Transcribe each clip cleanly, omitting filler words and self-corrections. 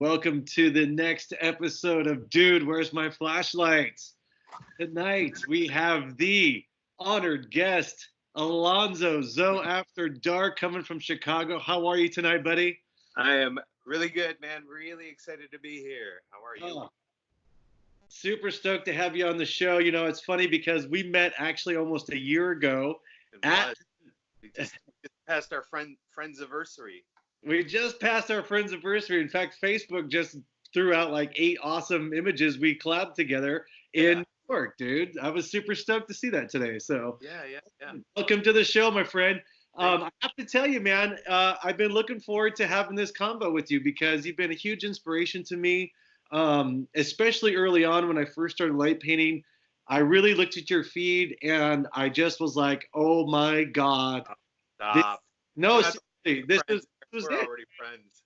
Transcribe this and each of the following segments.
Welcome to the next episode of Dude, Where's My Flashlight? Tonight we have the honored guest, Alonzo After Dark, coming from Chicago. How are you tonight, buddy? I am really good, man. Really excited to be here. How are you? Oh, super stoked to have you on the show. You know, it's funny because we met actually almost a year ago. It was. We just passed our friend's anniversary. We just passed our friend's anniversary. In fact, Facebook just threw out like 8 awesome images we collabed together in New York, dude. I was super stoked to see that today. So yeah. Welcome to the show, my friend. I have to tell you, man, I've been looking forward to having this combo with you because you've been a huge inspiration to me, especially early on when I first started light painting. I really looked at your feed and I just was like, oh my God. Stop. Seriously, this was We're it. already friends.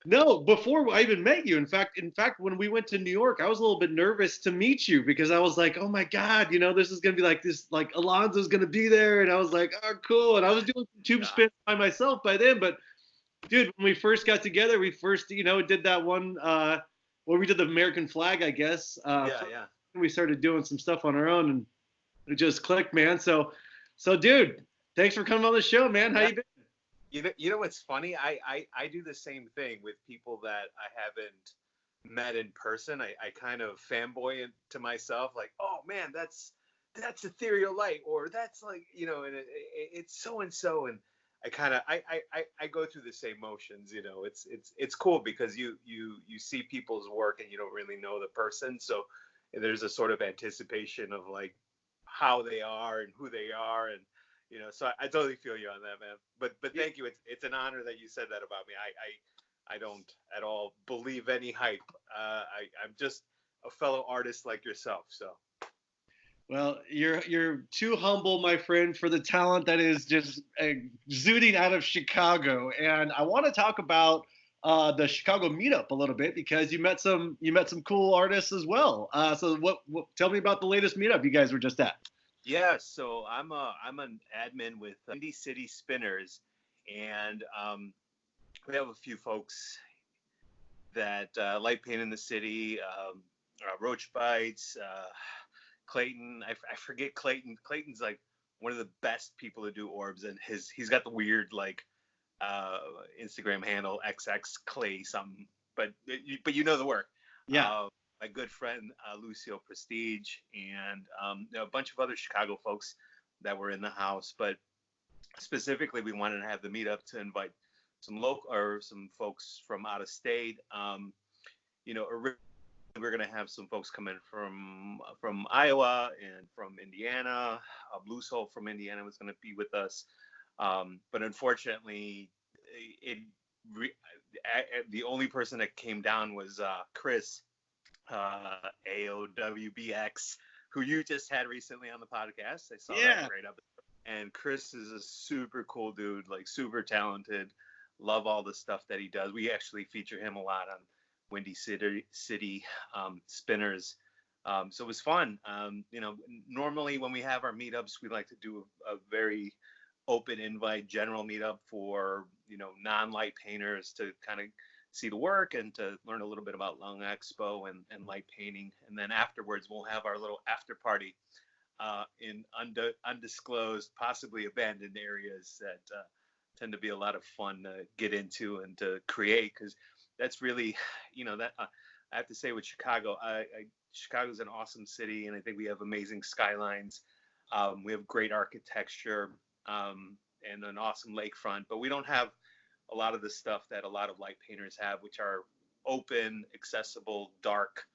No, before I even met you. In fact, when we went to New York, I was a little bit nervous to meet you because I was like, oh my God, you know, this is gonna be like this, like Alonzo's gonna be there, and I was like, oh cool. And I was doing some tube spins by myself by then, but dude, when we first got together, we first, did that one where we did the American flag, I guess. We started doing some stuff on our own, and it just clicked, man. So, dude, thanks for coming on the show, man. How you been? You know what's funny? I do the same thing with people that I haven't met in person. I kind of fanboy to myself, like, oh man, that's ethereal light, or that's like, and it's so and so, and I kind of I go through the same motions. It's cool because you see people's work and you don't really know the person, so there's a sort of anticipation of like how they are and who they are, and so I totally feel you on that, man. But thank you. It's an honor that you said that about me. I don't at all believe any hype. I'm just a fellow artist like yourself. So. Well, you're too humble, my friend, for the talent that is just exuding out of Chicago. And I want to talk about the Chicago meetup a little bit because you met some cool artists as well. So what tell me about the latest meetup you guys were just at. Yeah, so I'm an admin with Windy City Spinners, and we have a few folks that light paint in the city. Roach Bites, Clayton. I forget Clayton. Clayton's like one of the best people to do orbs, and he's got the weird like Instagram handle XX Clay something, but you know the work. Yeah. My good friend Lucio Prestige, and a bunch of other Chicago folks that were in the house. But specifically, we wanted to have the meetup to invite some local or some folks from out of state. Originally we're going to have some folks come in from Iowa and from Indiana. Blues Hole from Indiana was going to be with us, but unfortunately, the only person that came down was Chris. AOWBX, who you just had recently on the podcast. I saw that great up. And Chris is a super cool dude, like super talented. Love all the stuff that he does. We actually feature him a lot on Windy City Spinners. So it was fun. Normally when we have our meetups, we like to do a very open invite general meetup for, non-light painters to kind of see the work and to learn a little bit about Long Expo and light painting. And then afterwards, we'll have our little after party in undisclosed, possibly abandoned areas that tend to be a lot of fun to get into and to create. Because that's really, that I have to say with Chicago, Chicago's an awesome city, and I think we have amazing skylines. We have great architecture and an awesome lakefront, but we don't have a lot of the stuff that a lot of light painters have, which are open, accessible, dark,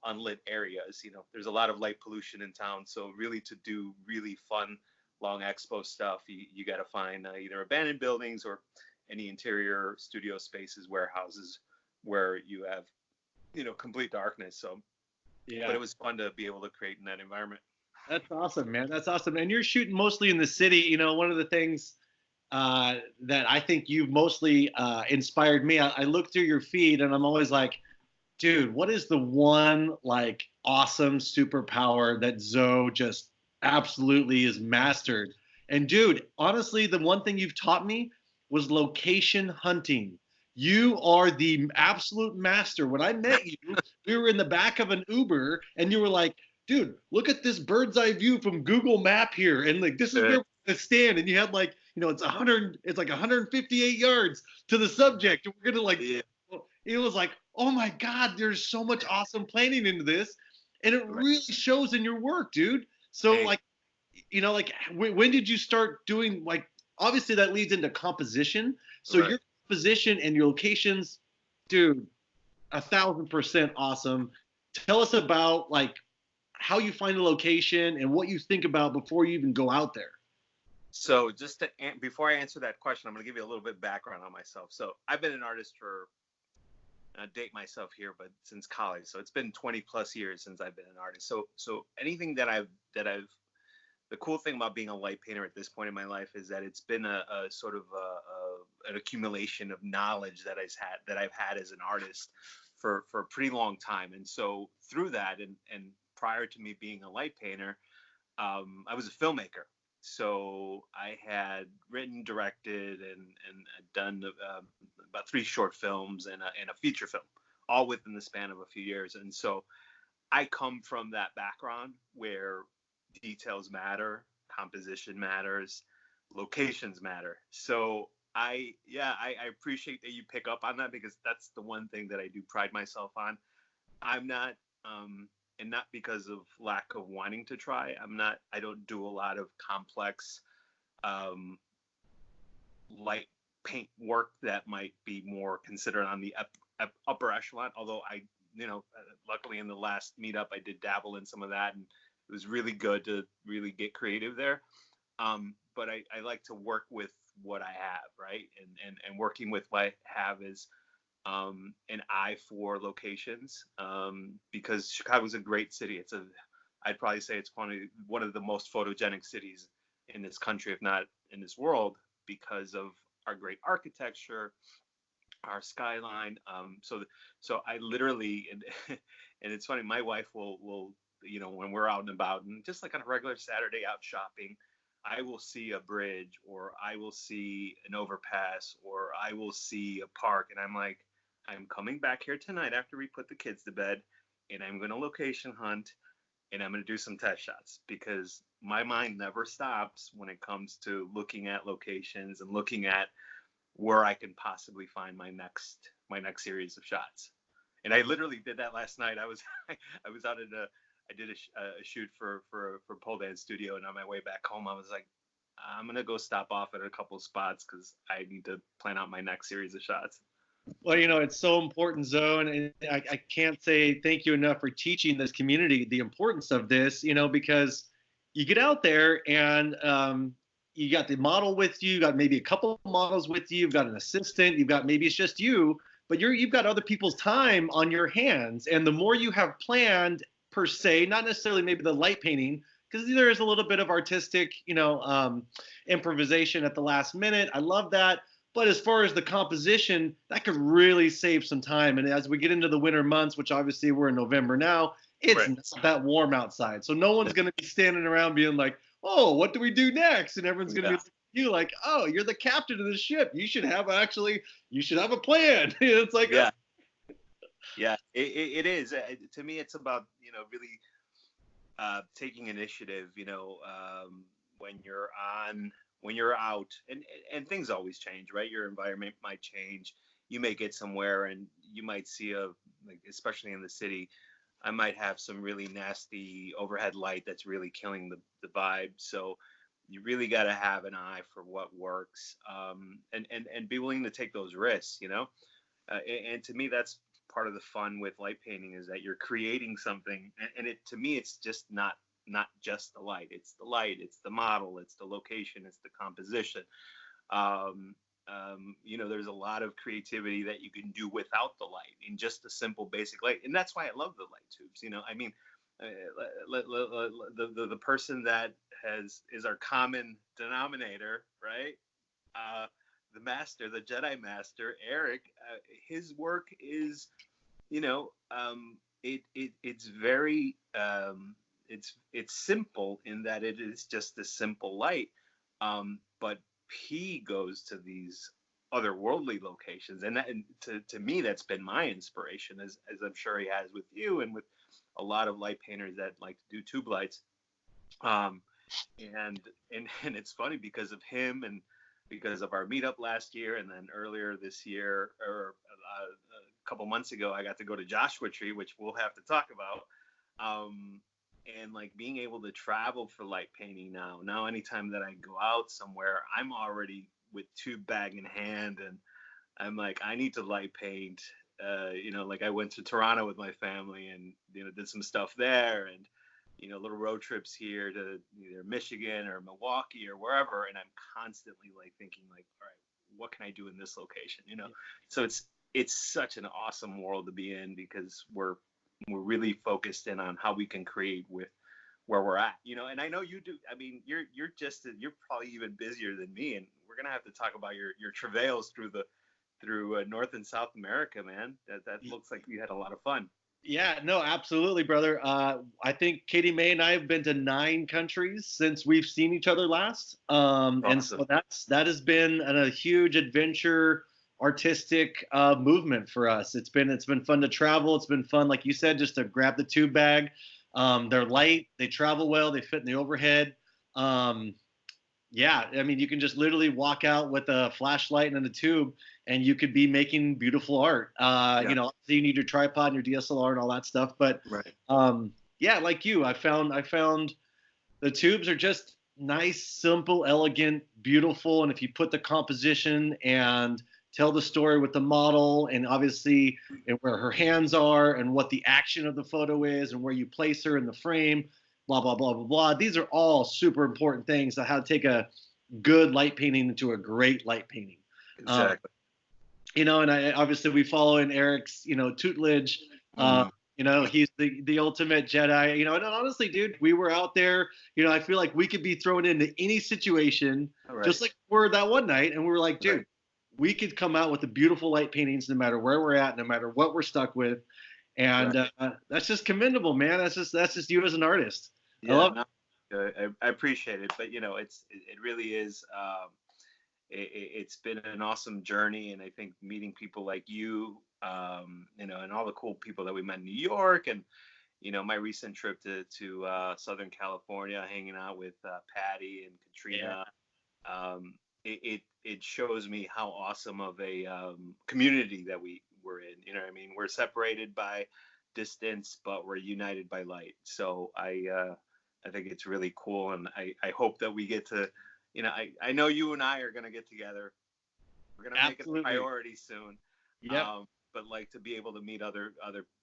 unlit areas. There's a lot of light pollution in town. So really to do really fun Long Expo stuff, you got to find either abandoned buildings or any interior studio spaces, warehouses where you have, complete darkness. So, but it was fun to be able to create in that environment. That's awesome, man. That's awesome. And you're shooting mostly in the city. One of the things that I think you've mostly inspired me. I look through your feed and I'm always like, dude, what is the one like awesome superpower that Zoe just absolutely is mastered? And dude, honestly, the one thing you've taught me was location hunting. You are the absolute master. When I met you, we were in the back of an Uber, and you were like, dude, look at this bird's eye view from Google Map here, and like this is where we're gonna stand. And you had like, it's like 158 yards to the subject. And we're gonna like, Yeah. it was like, oh my God, there's so much awesome planning into this, and it Right. really shows in your work, dude. So like, like when did you start doing like? Obviously, that leads into composition. So Right. your composition and your locations, dude, 1,000% awesome. Tell us about like how you find a location and what you think about before you even go out there. So just before I answer that question, I'm going to give you a little bit of background on myself. So I've been an artist for, I date myself here, but since college. So it's been 20 plus years since I've been an artist. So anything that I've the cool thing about being a light painter at this point in my life is that it's been a sort of an accumulation of knowledge that I've had as an artist for a pretty long time. And so through that, and prior to me being a light painter, I was a filmmaker. So I had written, directed, and done about 3 short films and a feature film, all within the span of a few years. And so I come from that background where details matter, composition matters, locations matter. So I appreciate that you pick up on that, because that's the one thing that I do pride myself on. I'm not and not because of lack of wanting to try. I don't do a lot of complex um light paint work that might be more considered on the upper echelon, although luckily in the last meetup I did dabble in some of that, and it was really good to really get creative there. But I like to work with what I have, right? And working with what I have is an eye for locations, because Chicago's a great city. I'd probably say it's one of the most photogenic cities in this country, if not in this world, because of our great architecture, our skyline. So I literally, and and it's funny, my wife will when we're out and about, and just like on a regular Saturday out shopping, I will see a bridge, or I will see an overpass, or I will see a park, and I'm like, I'm coming back here tonight after we put the kids to bed, and I'm going to location hunt, and I'm going to do some test shots, because my mind never stops when it comes to looking at locations and looking at where I can possibly find my next series of shots. And I literally did that last night. I was I was out at I did a shoot for pole dance studio, and on my way back home I was like, I'm gonna go stop off at a couple of spots because I need to plan out my next series of shots. Well, it's so important, Zone, and I can't say thank you enough for teaching this community the importance of this, because you get out there and you got the model with you, you got maybe a couple of models with you, you've got an assistant, you've got maybe it's just you, but you've got other people's time on your hands, and the more you have planned per se, not necessarily maybe the light painting, because there is a little bit of artistic, improvisation at the last minute. I love that. But as far as the composition, that could really save some time. And as we get into the winter months, which obviously we're in November now, it's Right. not that warm outside. So no one's going to be standing around being like, oh, what do we do next? And everyone's going to be like, you like, oh, you're the captain of the ship. You should have a plan. It's like, yeah, yeah, it is. To me, it's about really taking initiative. When you're out, and things always change, right? Your environment might change. You may get somewhere and you might see especially in the city, I might have some really nasty overhead light that's really killing the vibe. So you really got to have an eye for what works, and be willing to take those risks, and to me, that's part of the fun with light painting, is that you're creating something, and to me, it's just not just the light. It's the light, it's the model, it's the location, it's the composition. There's a lot of creativity that you can do without the light, in just a simple basic light, and that's why I love the light tubes. I mean, the person that is our common denominator, right? The master, the Jedi master, Eric. His work is, it's very it's simple in that it is just a simple light, but he goes to these otherworldly locations. And to me, that's been my inspiration, as I'm sure he has with you and with a lot of light painters that like to do tube lights. Um, and it's funny because of him and because of our meetup last year, and then earlier this year, or a couple months ago, I got to go to Joshua Tree, which we'll have to talk about. And like being able to travel for light painting now anytime that I go out somewhere, I'm already with tube bag in hand, and I'm like, I need to light paint. Like I went to Toronto with my family and did some stuff there, and little road trips here to either Michigan or Milwaukee or wherever, and I'm constantly like thinking like, all right, what can I do in this location? So it's such an awesome world to be in, because we're really focused in on how we can create with where we're at, and I know you do. I mean, you're probably even busier than me, and we're gonna have to talk about your travails through North and South America, man. That looks like you had a lot of fun. Yeah, no, absolutely, brother. I think Katie May and I have been to 9 countries since we've seen each other last. And so that has been a huge adventure, artistic movement for us. It's been fun to travel. It's been fun, like you said, just to grab the tube bag. They're light, they travel well, they fit in the overhead. Yeah, I mean, you can just literally walk out with a flashlight and a tube, and you could be making beautiful art. So you need your tripod and your DSLR and all that stuff. But right. Yeah, like you, I found the tubes are just nice, simple, elegant, beautiful, and if you put the composition and tell the story with the model, and obviously where her hands are and what the action of the photo is and where you place her in the frame, blah, blah, blah, blah, blah. These are all super important things on how to take a good light painting into a great light painting. Exactly. And obviously we follow in Eric's, tutelage. He's the ultimate Jedi, and honestly, dude, we were out there, I feel like we could be thrown into any situation, just like we were that one night. And we were like, dude, we could come out with the beautiful light paintings no matter where we're at, no matter what we're stuck with. And that's just commendable, man. That's just you as an artist. Yeah, I appreciate it, but it really is. It's been an awesome journey, and I think meeting people like you, and all the cool people that we met in New York, and my recent trip to Southern California, hanging out with Patty and Katrina. It shows me how awesome of a community that we're in. You know what I mean? We're separated by distance, but we're united by light. So I think it's really cool, and I hope that we get to, I know you and I are gonna get together. We're gonna make it a priority soon. Yeah. But like to be able to meet other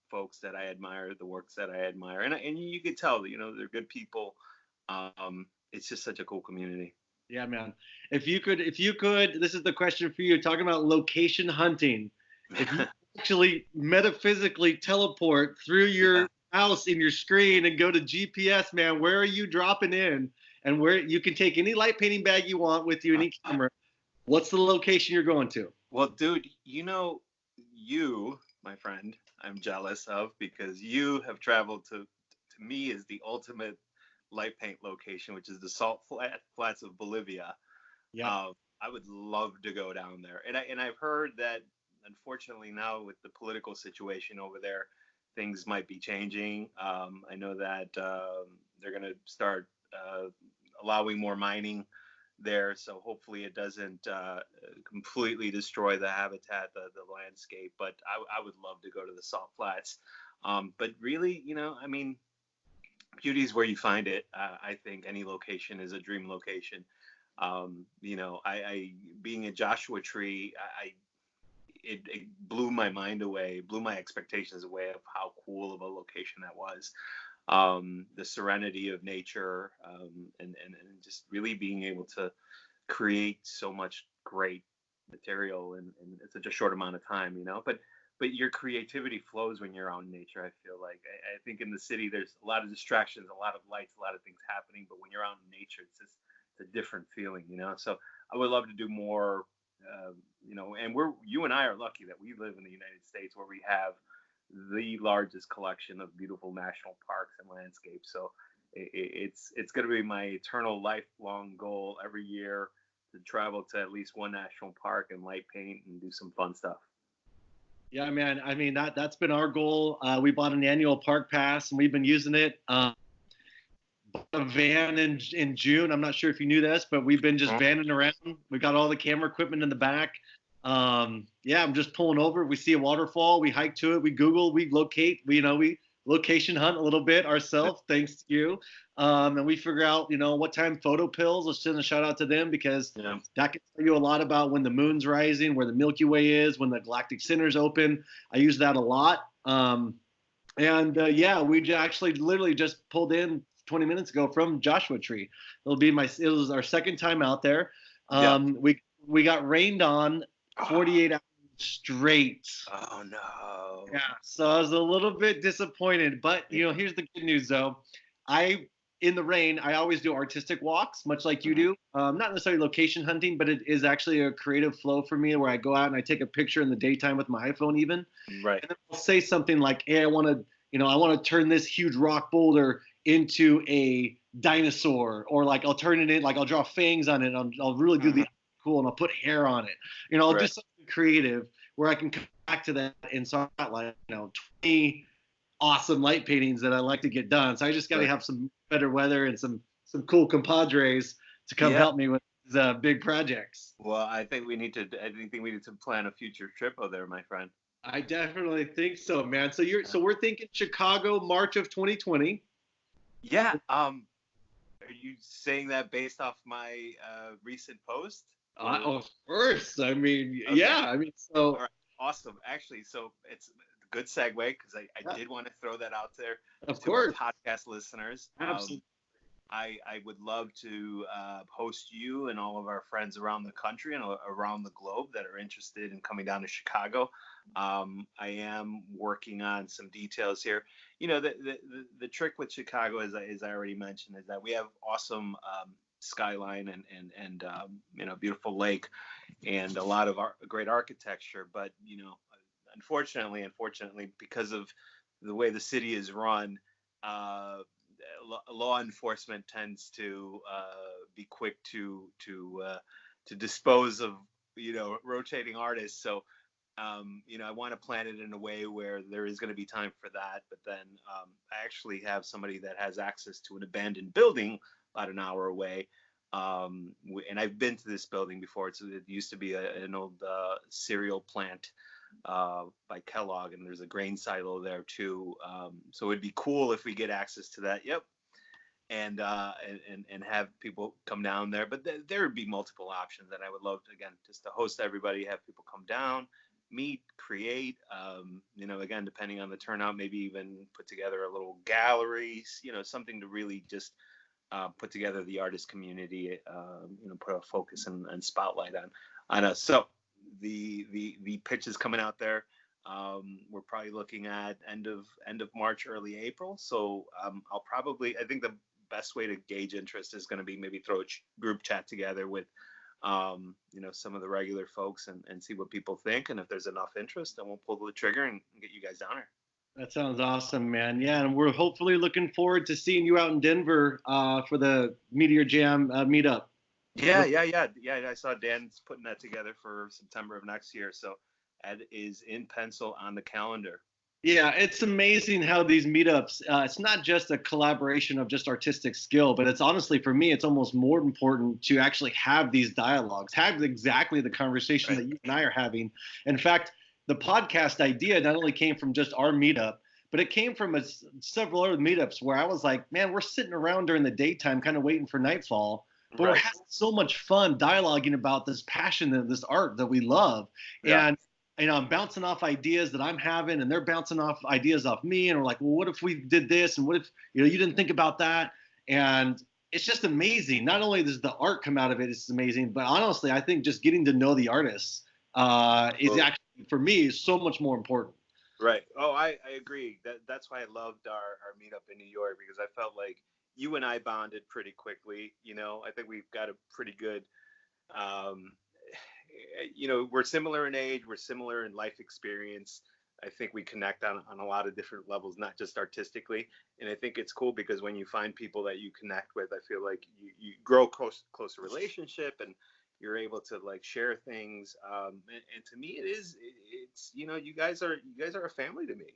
folks that I admire, the works that I admire, and you could tell, they're good people. It's just such a cool community. Yeah, man. If you could, this is the question for you. Talking about location hunting. If you actually metaphysically teleport through your house in your screen and go to GPS, man, where are you dropping in? And where you can take any light painting bag you want with you, any camera. What's the location you're going to? Well, dude, you, my friend, I'm jealous of, because you have traveled to me is the ultimate light paint location, which is the salt flats of Bolivia. Yeah. I would love to go down there, and I've heard that unfortunately now with the political situation over there, things might be changing. I know that they're going to start allowing more mining there, so hopefully it doesn't completely destroy the habitat, the landscape. But I would love to go to the salt flats. But really, I mean, beauty is where you find it. I think any location is a dream location. I being a Joshua Tree, it blew my mind away, blew my expectations away of how cool of a location that was. The serenity of nature, and just really being able to create so much great material in such a short amount of time, but your creativity flows when you're out in nature. I feel like I think in the city there's a lot of distractions, a lot of lights, a lot of things happening, but when you're out in nature, it's a different feeling, so I would love to do more. And you and I are lucky that we live in the United States, where we have the largest collection of beautiful national parks and landscapes. So it's going to be my eternal lifelong goal every year to travel to at least one national park and light paint and do some fun stuff. Yeah, man. I mean, that's been our goal. We bought an annual park pass, and we've been using it. Bought a van in June. I'm not sure if you knew this, but we've been just vanning around. We got all the camera equipment in the back. Yeah, I'm just pulling over. We see a waterfall. We hike to it. We Google. We locate. We location hunt a little bit ourselves, thanks to you. And we figure out, what time photo pills. Let's send a shout out to them because that can tell you a lot about when the moon's rising, where the Milky Way is, when the galactic center's open. I use that a lot. Yeah, we actually literally just pulled in 20 minutes ago from Joshua Tree. It was our second time out there. We got rained on 48 hours straight. Oh no. Yeah, so I was a little bit disappointed, but here's the good news though. In the rain, I always do artistic walks, much like you do. Not necessarily location hunting, but it is actually a creative flow for me where I go out and I take a picture in the daytime with my iPhone even. Right. And then I'll say something like, hey, I want to turn this huge rock boulder into a dinosaur, or like I'll turn it in, like I'll draw fangs on it. I'll really do the cool, and I'll put hair on it. I'll do something creative where I can come back to that and so I've got like 20 awesome light paintings that I like to get done. So I just got to have some better weather and some cool compadres to come help me with these big projects. Well, I think we need to plan a future trip over there, my friend. I definitely think so, man. So we're thinking Chicago, March of 2020. Yeah. Are you saying that based off my recent post? Of course. I mean, yeah. I mean, so. All right. Awesome. Actually, so it's a good segue because I did want to throw that out there to our podcast listeners. Absolutely. I would love to host you and all of our friends around the country and around the globe that are interested in coming down to Chicago. I am working on some details here. The trick with Chicago, as I already mentioned, is that we have awesome skyline and beautiful lake and a lot of great architecture. But unfortunately, because of the way the city is run, law enforcement tends to be quick to dispose of rotating artists. So I want to plan it in a way where there is going to be time for that. But then I actually have somebody that has access to an abandoned building about an hour away. And I've been to this building before. It used to be an old cereal plant by Kellogg, and there's a grain silo there too. So it'd be cool if we get access to that. Yep. And have people come down there. But there would be multiple options, and I would love to, again, just to host everybody, have people come down, meet, create, again, depending on the turnout, maybe even put together a little gallery, something to really just put together the artist community, put a focus and spotlight on us. So the pitch is coming out there. We're probably looking at end of March, early April. So I think the best way to gauge interest is going to be maybe throw a group chat together with some of the regular folks and see what people think. And if there's enough interest, then we'll pull the trigger and get you guys down here. That sounds awesome, man. Yeah, and we're hopefully looking forward to seeing you out in Denver for the Meteor Jam meetup. Yeah. I saw Dan's putting that together for September of next year. So that is in pencil on the calendar. Yeah, it's amazing how these meetups, it's not just a collaboration of just artistic skill, but it's honestly, for me, it's almost more important to actually have these dialogues, have exactly the conversation that you and I are having. In fact, the podcast idea not only came from just our meetup, but it came from several other meetups where I was like, man, we're sitting around during the daytime kind of waiting for nightfall, but we're having so much fun dialoguing about this passion and this art that we love. Yeah. And I'm bouncing off ideas that I'm having, and they're bouncing off ideas off me. And we're like, well, what if we did this? And what if, you didn't think about that? And it's just amazing. Not only does the art come out of it, it's amazing, but honestly, I think just getting to know the artists is actually, for me, is so much more important. Right. Oh, I agree. That's why I loved our meetup in New York, because I felt like you and I bonded pretty quickly. I think we've got a pretty good, we're similar in age, we're similar in life experience. I think we connect on a lot of different levels, not just artistically. And I think it's cool because when you find people that you connect with, I feel like you grow closer relationship, and you're able to like share things. And to me, it's you guys are a family to me.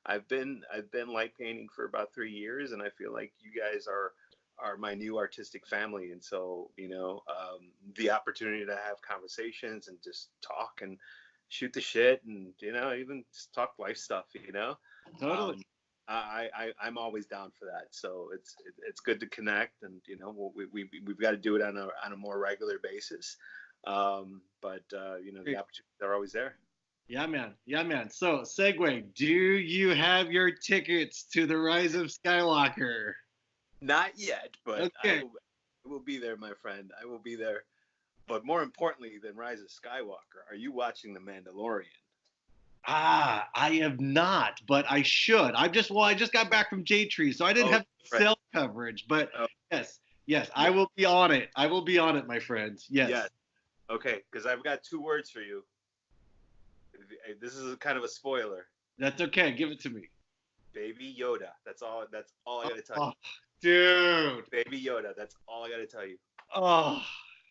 I've been light painting for about 3 years, and I feel like you guys are my new artistic family. And so the opportunity to have conversations and just talk and shoot the shit, and even just talk life stuff. Totally. I'm always down for that. So it's good to connect, and we've got to do it on a more regular basis. But the opportunities are always there. Yeah, man. Yeah, man. So, segue. Do you have your tickets to the Rise of Skywalker? Not yet, but Okay. I will be there, my friend. I will be there. But more importantly than Rise of Skywalker, are you watching The Mandalorian? I have not, but I should. I just got back from J Tree, so I didn't have Right. cell coverage. But Oh, yes, yeah. I will be on it. I will be on it, my friends. Yes. Yes. Okay, because I've got 2 words for you. This is kind of a spoiler. That's okay. Give it to me. Baby Yoda. That's all I gotta tell you. Oh, dude. Baby Yoda. That's all I gotta tell you. Oh,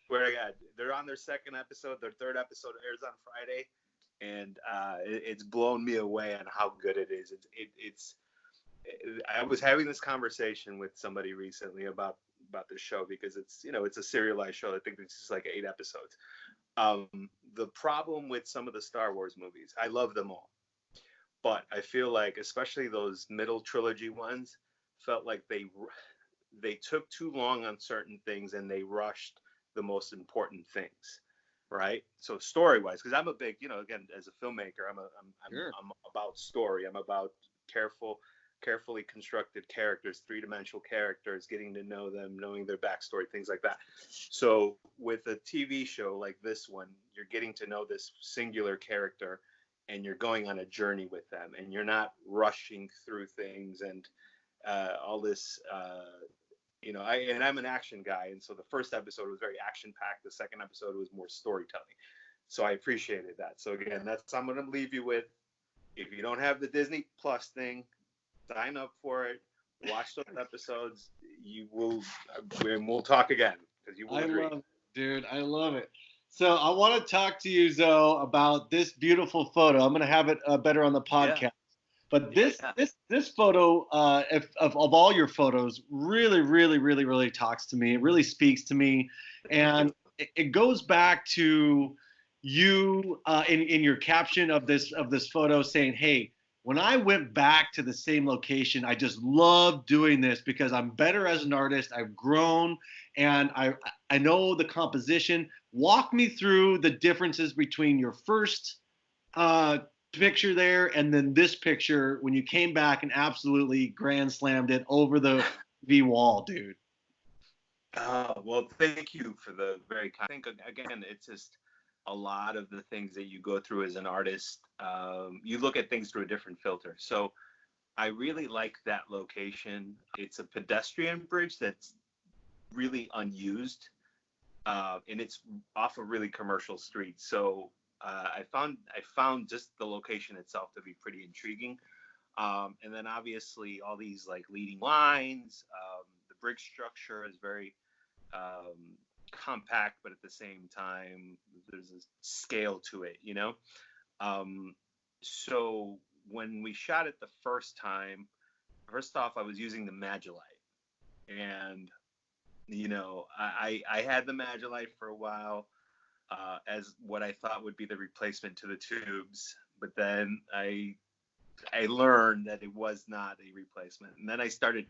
Swear to God, they're on their second episode. Their third episode airs on Friday, and it's blown me away on how good it is. I was having this conversation with somebody recently about this show, because it's a serialized show. I think it's just like 8 episodes. The problem with some of the Star Wars movies, I love them all, but I feel like especially those middle trilogy ones felt like they took too long on certain things, and they rushed the most important things, right? So story wise, because I'm a big, again, as a filmmaker, sure. I'm about story. I'm about carefully constructed characters, three-dimensional characters, getting to know them, knowing their backstory, things like that. So with a TV show like this one, you're getting to know this singular character, and you're going on a journey with them, and you're not rushing through things and all this. I'm an action guy, and so the first episode was very action packed. The second episode was more storytelling, so I appreciated that. So again, that's I'm going to leave you with. If you don't have the Disney Plus thing, sign up for it. Watch those episodes. You will, and we'll talk again, because you will agree. I love it, dude. I love it. So I want to talk to you, Zoe, about this beautiful photo. I'm going to have it better on the podcast. Yeah. But this photo, of all your photos, really, really, really, really talks to me. It really speaks to me, and it goes back to you in your caption of this photo, saying, "Hey, when I went back to the same location, I just love doing this because I'm better as an artist. I've grown, and I know the composition." Walk me through the differences between your first picture there and then this picture when you came back and absolutely grand slammed it over the V wall, dude. Well, thank you for the very kind. I think again, it's just a lot of the things that you go through as an artist. You look at things through a different filter. So I really like that location. It's a pedestrian bridge that's really unused, and it's off a really commercial street. So I found just the location itself to be pretty intriguing. And then obviously all these like leading lines, the bridge structure is very compact, but at the same time there's a scale to it. So when we shot it the first time, first off, I was using the Magilite, and I had the Magilite for a while, as what I thought would be the replacement to the tubes, but then I learned that it was not a replacement, and then I started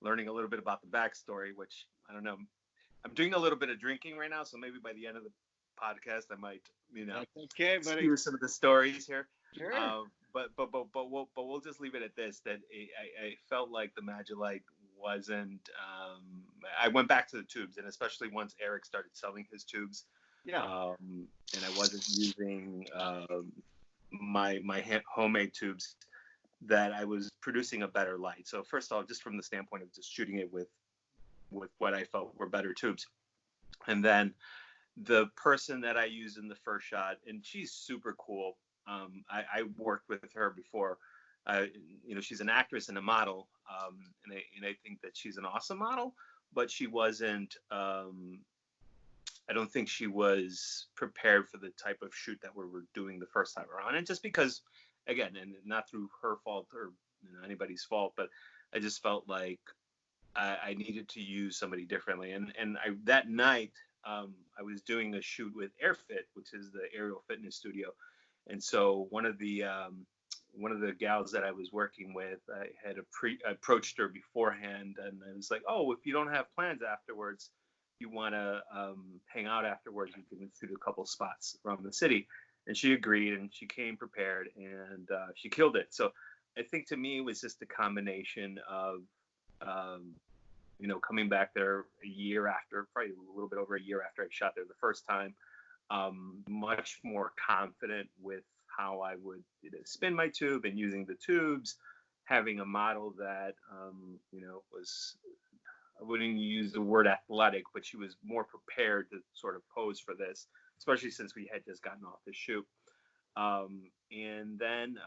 learning a little bit about the backstory, which I don't know. I'm doing a little bit of drinking right now, so maybe by the end of the podcast, I might, That's okay, buddy. spew some of the stories here. Sure. But we'll just leave it at this. That I felt like the Magilite wasn't. I went back to the tubes, and especially once Eric started selling his tubes. Yeah. And I wasn't using my homemade tubes, that I was producing a better light. So first of all, just from the standpoint of just shooting it with what I felt were better tubes. And then the person that I used in the first shot, and she's super cool. I worked with her before. She's an actress and a model, and I think that she's an awesome model, but she wasn't I don't think she was prepared for the type of shoot that we were doing the first time around. And just because, again, and not through her fault or anybody's fault, but I just felt like I needed to use somebody differently. And that night, I was doing a shoot with AirFit, which is the aerial fitness studio. And so one of the gals that I was working with, I had approached her beforehand, and I was like, "Oh, if you don't have plans afterwards, you want to hang out afterwards, we can shoot a couple spots around the city." And she agreed, and she came prepared, and she killed it. So I think to me it was just a combination of um, coming back there a year after, probably a little bit over a year after I shot there the first time, much more confident with how I would spin my tube and using the tubes, having a model that, was, I wouldn't use the word athletic, but she was more prepared to sort of pose for this, especially since we had just gotten off the shoot. And then,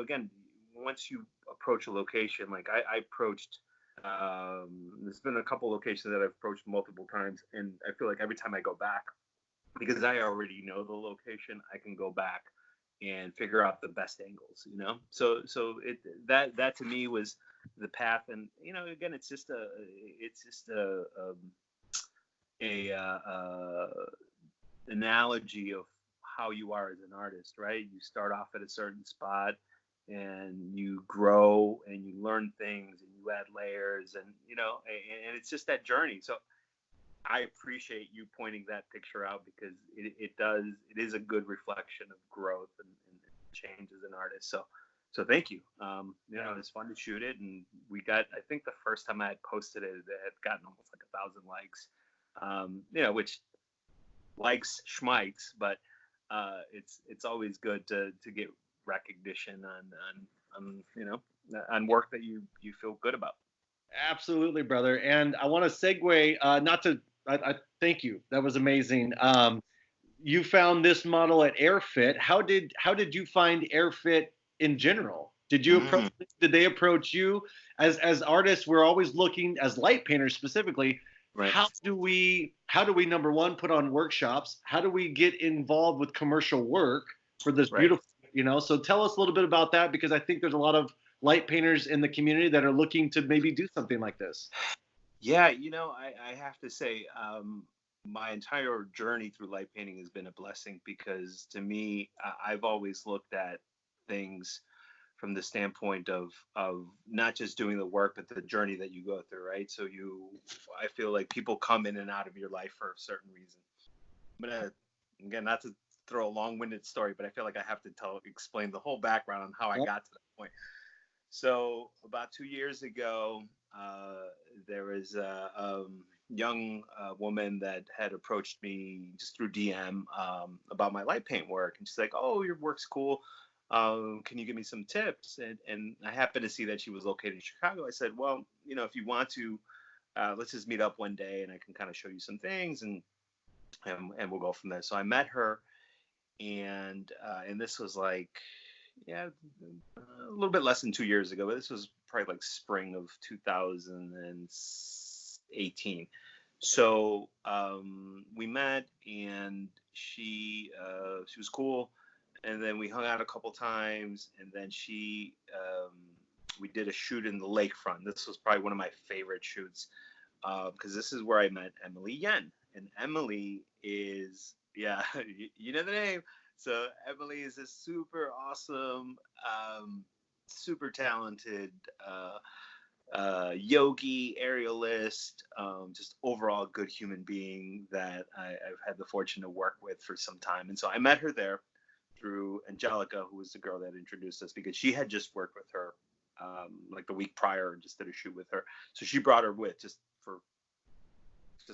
again, once you approach a location, like I approached, there's been a couple locations that I've approached multiple times, and I feel like every time I go back, because I already know the location, I can go back and figure out the best angles. So that to me was the path, and again, it's just a analogy of how you are as an artist, right? You start off at a certain spot and you grow and you learn things and you add layers, and it's just that journey. So I appreciate you pointing that picture out, because it is a good reflection of growth and change as an artist. So thank you. It was fun to shoot it, and I think the first time I had posted it, it had gotten almost like 1,000 likes. Which likes schmikes, but it's always good to get recognition on work that you feel good about. Absolutely, brother. And I want to segue, not to, I thank you. That was amazing. You found this model at AirFit. How did you find AirFit in general? Mm, Did they approach you? As artists, we're always looking, as light painters specifically, right, how do we number one, put on workshops? How do we get involved with commercial work for this right. beautiful. So tell us a little bit about that, because I think there's a lot of light painters in the community that are looking to maybe do something like this. Yeah, I have to say, my entire journey through light painting has been a blessing, because to me, I've always looked at things from the standpoint of not just doing the work, but the journey that you go through, right? So I feel like people come in and out of your life for a certain reason. I'm gonna, again, not to throw a long-winded story, but I feel like I have to explain the whole background on how I got to that point. So about 2 years ago, there was a young woman that had approached me just through DM, about my light paint work, and she's like, "Oh, your work's cool. Can you give me some tips?" And I happened to see that she was located in Chicago. I said, "Well, if you want to, let's just meet up one day, and I can kind of show you some things, and we'll go from there." So I met her, and this was like, yeah, a little bit less than 2 years ago, but this was probably like spring of 2018. So we met, and she was cool, and then we hung out a couple times, and then we did a shoot in the lakefront. This was probably one of my favorite shoots, because this is where I met Emily Yen, and Emily is, yeah, you know the name. So Emily is a super awesome, super talented yogi, aerialist, just overall good human being that I've had the fortune to work with for some time. And so I met her there through Angelica, who was the girl that introduced us, because she had just worked with her, like the week prior, and just did a shoot with her. So she brought her with, just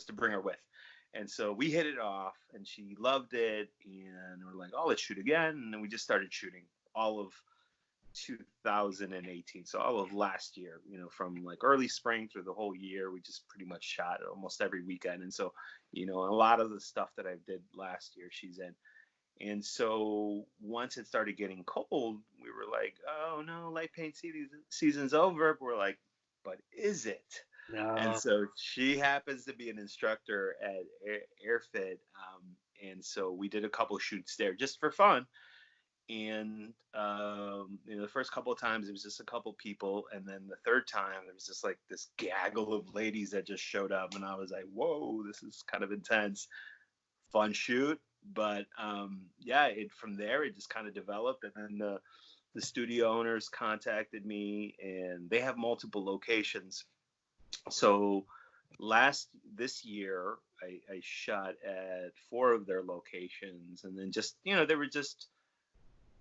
to bring her with. And so we hit it off, and she loved it, and we're like, "Oh, let's shoot again." And then we just started shooting all of 2018, so all of last year, from like early spring through the whole year. We just pretty much shot almost every weekend. And so, a lot of the stuff that I did last year, she's in. And so once it started getting cold, we were like, "Oh no, light paint season's over." But we're like, "But is it?" And No. so she happens to be an instructor at Airfit, and so we did a couple shoots there just for fun. And the first couple of times it was just a couple people, and then the third time there was just like this gaggle of ladies that just showed up, and I was like, whoa, this is kind of intense. Fun shoot, but yeah, it from there it just kind of developed, and then the studio owners contacted me, and they have multiple locations. So this year I shot at four of their locations, and then just they were just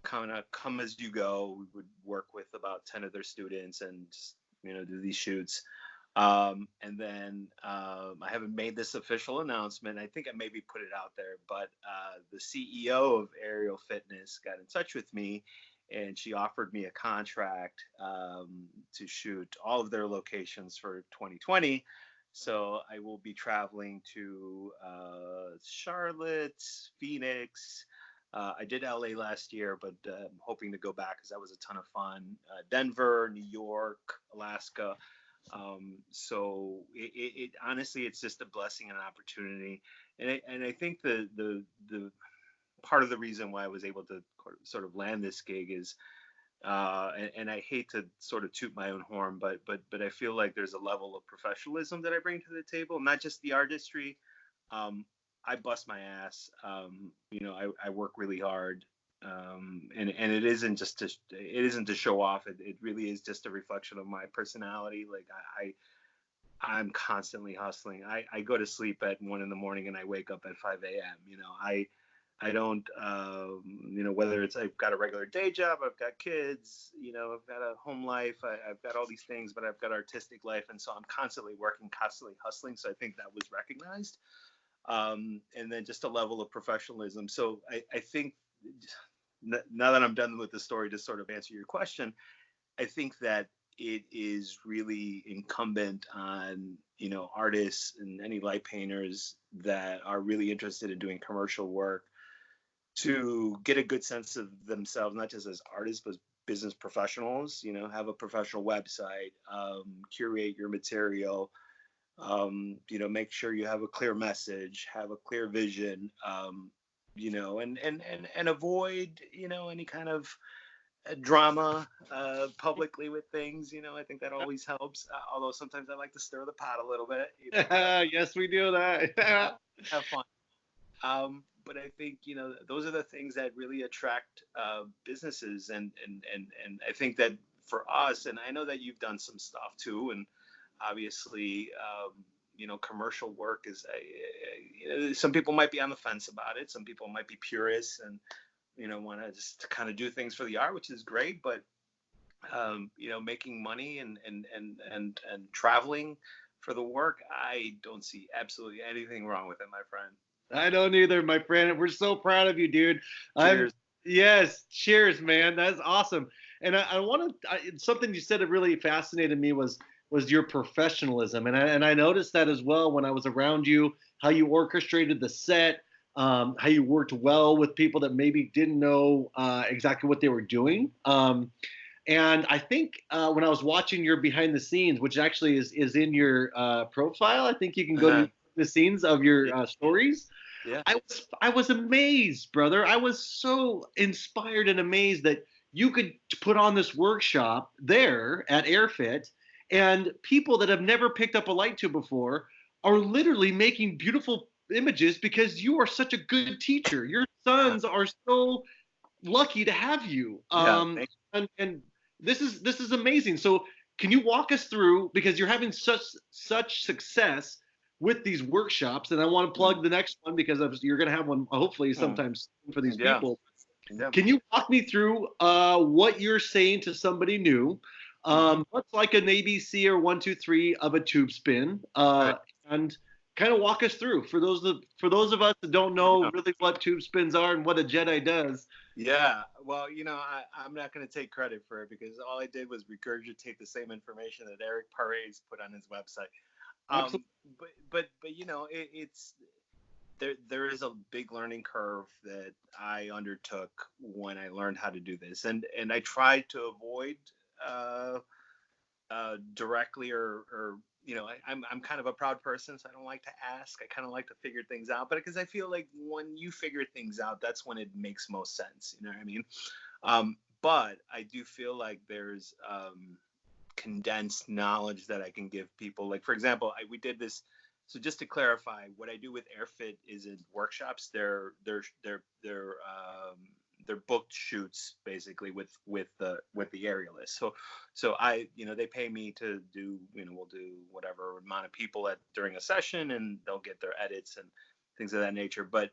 kind of come as you go. We would work with about 10 of their students and just do these shoots. And then I haven't made this official announcement. I think I maybe put it out there, but the CEO of Aerial Fitness got in touch with me, and she offered me a contract to shoot all of their locations for 2020. So I will be traveling to Charlotte, Phoenix. I did LA last year, but I'm hoping to go back because that was a ton of fun. Denver, New York, Alaska. So it honestly, it's just a blessing and an opportunity. And I think the part of the reason why I was able to sort of land this gig is, and I hate to sort of toot my own horn, but I feel like there's a level of professionalism that I bring to the table, not just the artistry. I bust my ass. I work really hard. And it isn't to show off. It really is just a reflection of my personality. Like I'm constantly hustling. I go to sleep at 1 a.m. and I wake up at 5 a.m. I don't, whether it's I've got a regular day job, I've got kids, I've got a home life, I've got all these things, but I've got artistic life. And so I'm constantly working, constantly hustling. So I think that was recognized. And then just a level of professionalism. So I think now that I'm done with the story, to sort of answer your question, I think that it is really incumbent on, artists and any light painters that are really interested in doing commercial work to get a good sense of themselves, not just as artists, but business professionals, have a professional website, curate your material, make sure you have a clear message, have a clear vision, and avoid, any kind of drama publicly with things. I think that always helps. Although sometimes I like to stir the pot a little bit. Yes, we do that. Have fun. But I think those are the things that really attract businesses, and I think that for us, and I know that you've done some stuff too, and obviously, commercial work is some people might be on the fence about it. Some people might be purists and want to just kind of do things for the art, which is great. But making money and traveling for the work, I don't see absolutely anything wrong with it, my friend. I don't either, my friend. We're so proud of you, dude. Cheers. Yes, cheers, man. That's awesome. And I want to something you said that really fascinated me was your professionalism, and I noticed that as well when I was around you, how you orchestrated the set, how you worked well with people that maybe didn't know exactly what they were doing. And I think when I was watching your behind the scenes, which actually is in your profile, I think you can go to the scenes of your stories. Yeah. I was amazed, brother. I was so inspired and amazed that you could put on this workshop there at AirFit, and people that have never picked up a light tube before are literally making beautiful images because you are such a good teacher. Your sons are so lucky to have you. And this is amazing. So can you walk us through, because you're having such success with these workshops, and I want to plug the next one because you're going to have one hopefully sometime soon for these people. Yeah. Can you walk me through what you're saying to somebody new? What's like an ABC or 1, 2, 3 of a tube spin, and kind of walk us through for those of us that don't know really what tube spins are and what a Jedi does. Yeah, well, I'm not going to take credit for it because all I did was regurgitate the same information that Eric Paredes put on his website. But it's there is a big learning curve that I undertook when I learned how to do this, and I tried to avoid directly or I'm kind of a proud person, so I don't like to ask. I kind of like to figure things out, but because I feel like when you figure things out, that's when it makes most sense. You know what I mean? But I do feel like there's condensed knowledge that I can give people. Like, for example, we did this. So just to clarify, what I do with AirFit is in workshops. They're booked shoots basically with the aerialist. So they pay me to do, we'll do whatever amount of people during a session, and they'll get their edits and things of that nature. But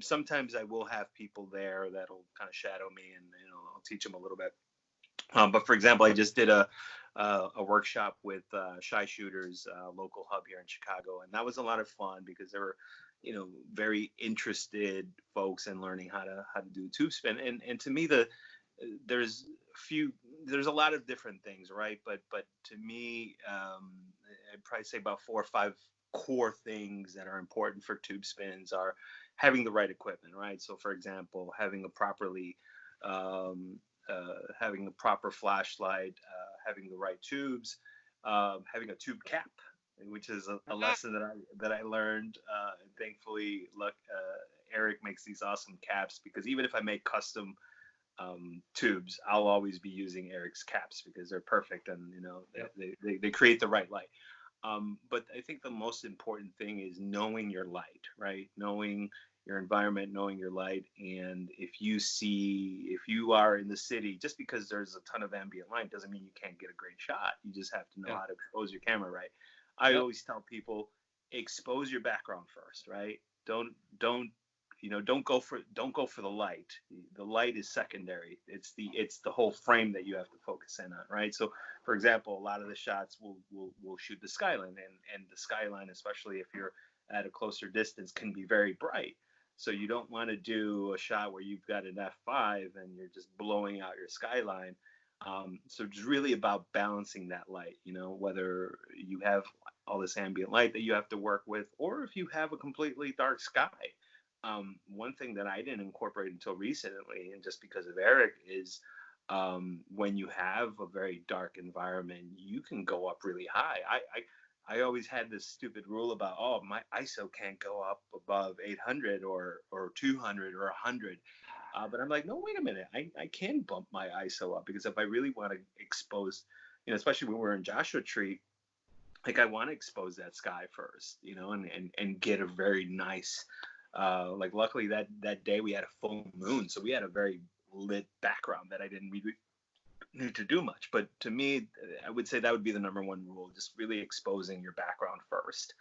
sometimes I will have people there that'll kind of shadow me, and I'll teach them a little bit. But for example, I just did a workshop with Shy Shooters, local hub here in Chicago, and that was a lot of fun because there were, very interested folks in learning how to do tube spin. And to me, there's a lot of different things, right? But to me, I'd probably say about 4 or 5 core things that are important for tube spins are having the right equipment, right? So for example, having a proper flashlight, having the right tubes, having a tube cap, which is a lesson that I learned. And thankfully, Eric makes these awesome caps, because even if I make custom tubes, I'll always be using Eric's caps because they're perfect, and they create the right light. But I think the most important thing is knowing your light, right? Knowing your environment, knowing your light. And if you are in the city, just because there's a ton of ambient light doesn't mean you can't get a great shot. You just have to know how to expose your camera right. I always tell people, expose your background first, right? Don't go for the light. The light is secondary. It's the whole frame that you have to focus in on, right? So for example, a lot of the shots will shoot the skyline, and the skyline, especially if you're at a closer distance, can be very bright. So you don't want to do a shot where you've got an f5 and you're just blowing out your skyline. So it's really about balancing that light, whether you have all this ambient light that you have to work with, or if you have a completely dark sky. One thing that I didn't incorporate until recently, and just because of Eric, is when you have a very dark environment, you can go up really high. I always had this stupid rule about, my ISO can't go up above 800 or 200 or 100. But I'm like, no, wait a minute. I can bump my ISO up, because if I really want to expose, especially when we're in Joshua Tree, like I want to expose that sky first, and get a very nice, like luckily that day we had a full moon, so we had a very lit background that I didn't really need to do much. But to me, I would say that would be the number one rule, just really exposing your background first.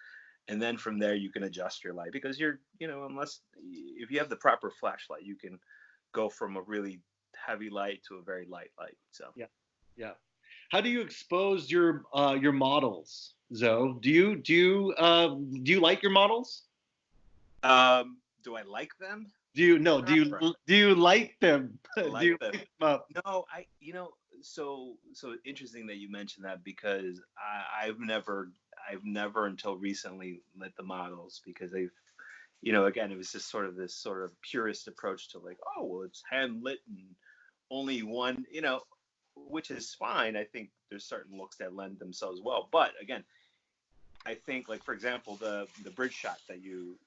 And then from there, you can adjust your light, because unless if you have the proper flashlight, you can go from a really heavy light to a very light light. So yeah. How do you expose your models, Zoe? Do you like your models? Do I like them? Do you like them? Like do you them. like them up? No, so interesting that you mentioned that, because I've never until recently lit the models, because again, it was just sort of this sort of purist approach to like, oh, well, it's hand lit and only one, which is fine. I think there's certain looks that lend themselves well. But again, I think, like, for example, the bridge shot that you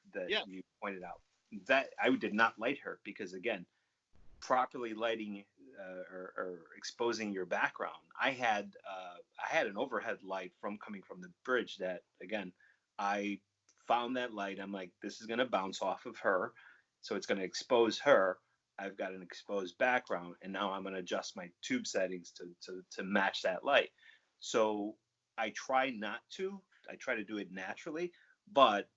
pointed out, that I did not light her, because again, properly lighting or exposing your background, I had an overhead light coming from the bridge that, again, I found that light. I'm like, this is going to bounce off of her, so it's going to expose her. I've got an exposed background, and now I'm going to adjust my tube settings to match that light. So I try to do it naturally, but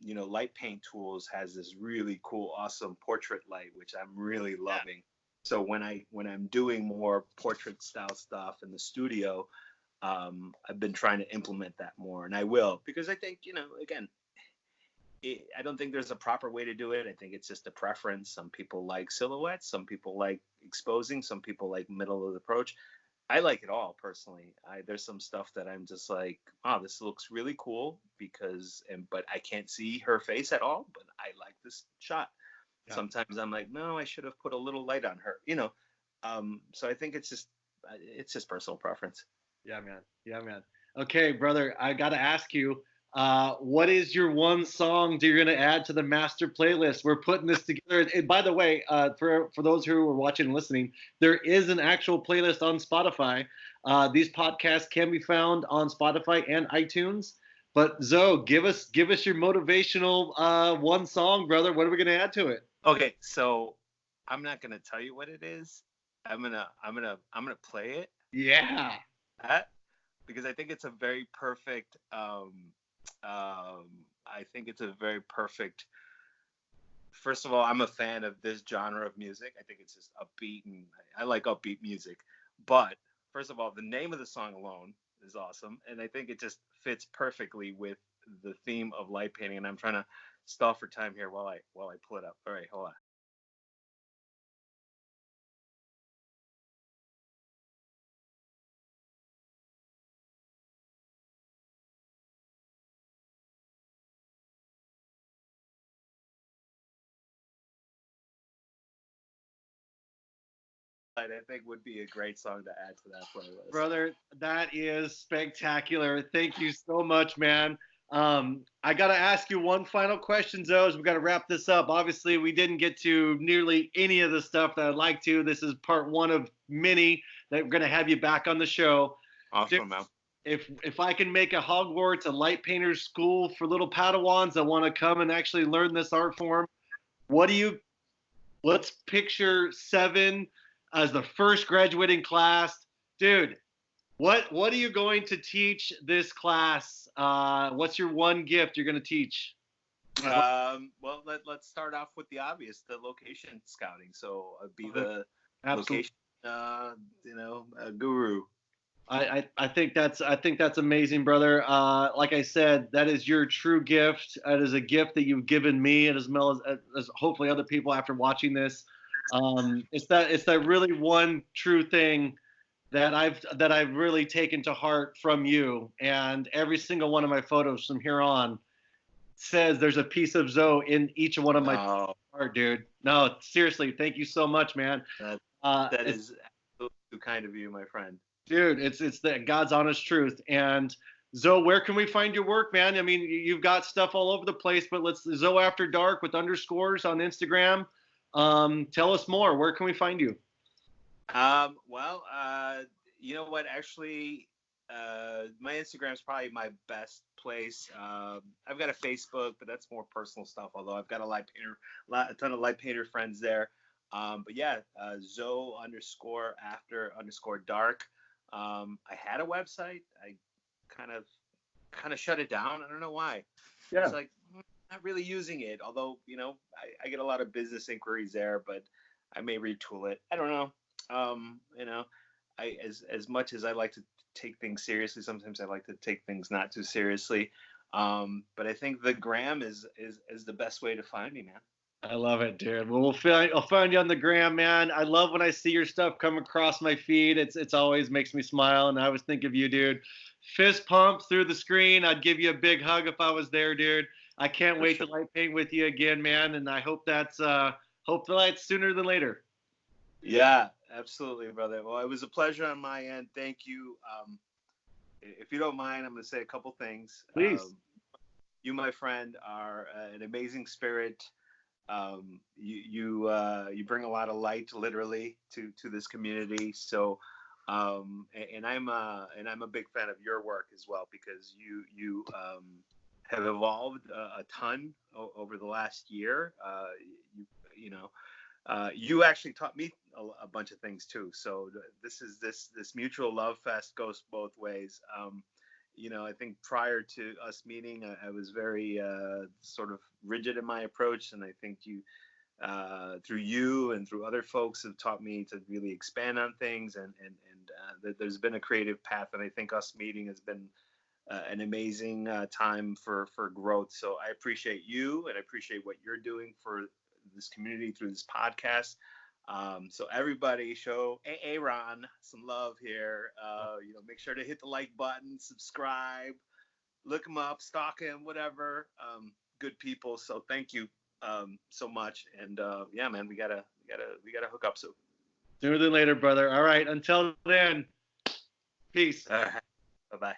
Light Paint Tools has this really cool, awesome portrait light, which I'm really loving. Yeah. So when I'm doing more portrait style stuff in the studio, I've been trying to implement that more, and I will, because I think, again, I don't think there's a proper way to do it. I think it's just a preference. Some people like silhouettes, some people like exposing, some people like middle of the approach. I like it all personally. There's some stuff that I'm just like, oh, this looks really cool, but I can't see her face at all, but I like this shot. Yeah. Sometimes I'm like, no, I should have put a little light on her, So I think it's just personal preference. Yeah, man. Okay, brother, I got to ask you, what is your one song that you're going to add to the master playlist? We're putting this together. And by the way, for those who are watching and listening, there is an actual playlist on Spotify. These podcasts can be found on Spotify and iTunes. But Zoe, give us your motivational one song, brother. What are we going to add to it? Okay, so I'm not gonna tell you what it is. I'm gonna play it. Yeah. That because I think it's a very perfect. I think it's a very perfect. First of all, I'm a fan of this genre of music. I think it's just upbeat, and I like upbeat music. But first of all, the name of the song alone is awesome, and I think it just fits perfectly with the theme of light painting. And I'm trying to stall for time here while I pull it up. All right, hold on. I think would be a great song to add to that playlist. Brother, that is spectacular. Thank you so much, man. I got to ask you one final question, Zoe, as we got to wrap this up. Obviously, we didn't get to nearly any of the stuff that I'd like to. This is part one of many that we're going to have you back on the show. Awesome, man. If I can make a Hogwarts, a light painter's school for little Padawans that want to come and actually learn this art form, what do you let's picture seven as the first graduating class. Dude, what are you going to teach this class? What's your one gift you're going to teach? Well, let's start off with the obvious, the location scouting. So be the Absolutely. location, guru. I think that's amazing, brother. Like I said, that is your true gift. It is a gift that you've given me, and as well as hopefully other people after watching this. It's that really one true thing that I've really taken to heart from you. And every single one of my photos from here on says there's a piece of Zoe in each one of my art, dude. No, seriously, thank you so much, man. That is absolutely kind of you, my friend. Dude, it's the God's honest truth. And Zoe, where can we find your work, man? I mean, you've got stuff all over the place, but let's Zoe After Dark with underscores on Instagram. Tell us more. Where can we find you? Well, you know what? Actually, my Instagram is probably my best place. I've got a Facebook, but that's more personal stuff. Although I've got a ton of light painter friends there. But yeah, Zoe underscore after underscore dark. I had a website. I kind of shut it down. I don't know why. Yeah. It's like not really using it. Although I get a lot of business inquiries there, but I may retool it. I don't know. I as much as I like to take things seriously, sometimes I like to take things not too seriously. But I think the gram is the best way to find me, man. I love it, dude. Well, I'll find you on the gram, man. I love when I see your stuff come across my feed. It's always makes me smile, and I always think of you, dude. Fist pump through the screen. I'd give you a big hug if I was there, dude. I can't wait to light paint with you again, man. And I hope that's sooner than later. Yeah, absolutely, brother. Well, it was a pleasure on my end. Thank you. If you don't mind, I'm going to say a couple things. Please. You, my friend, are an amazing spirit. You bring a lot of light, literally, to this community. So, and I'm a big fan of your work as well, because you have evolved a ton over the last year. You actually taught me a bunch of things too. So this mutual love fest goes both ways. I think prior to us meeting, I was very sort of rigid in my approach, and I think through you and through other folks, have taught me to really expand on things, and there's been a creative path, and I think us meeting has been an amazing time for growth. So I appreciate you, and I appreciate what you're doing for this community through this podcast. So everybody show Aaron some love here. Make sure to hit the like button, subscribe, look him up, stalk him, whatever. Good people. So thank you so much. And yeah, man, we gotta hook up soon. Sooner than later, brother. All right. Until then, peace. Bye bye.